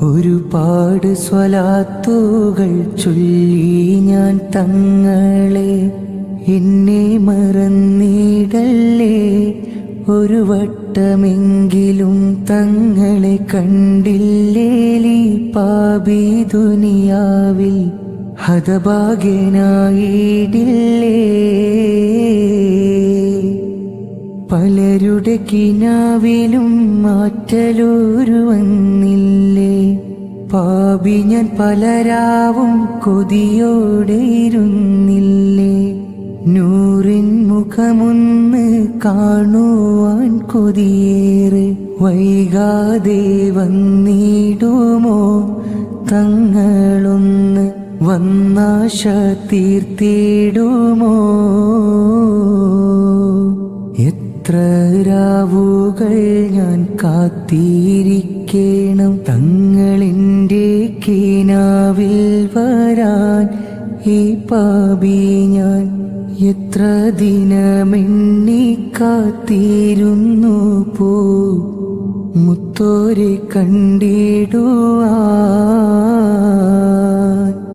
ഒരുപാട് സ്വലാത്തുകൾ ചൊല്ലി ഞാൻ തങ്ങളെ, എന്നെ മറന്നിടല്ലേ. ഒരു വട്ടമെങ്കിലും തങ്ങളെ കണ്ടില്ലേലി പാപി ദുനിയാവിൽ ഹതഭാഗ്യനായിടില്ലേ. പലരുടെ കിനാവിലും മാറ്റലൊരു വന്നില്ലേ. പാപി ഞാൻ പലരാവും കൊതിയോടെ ഇരുന്നില്ലേ. നൂറിൻ മുഖമൊന്ന് കാണുവാൻ കൊതിയേറെ, വൈകാതെ വന്നിടുമോ തങ്ങളൊന്ന് വന്നാശ തീർത്തിടുമോ. എത്ര രാവുകൾ ഞാൻ കാത്തിരിക്കണം തങ്ങളെൻ്റെ കിനാവിൽ വരാൻ. ഈ പാപി ഞാൻ എത്ര ദിനമെണ്ണി കാത്തിരുന്നു പോ മുത്തോരെ കണ്ടിടുവാൻ.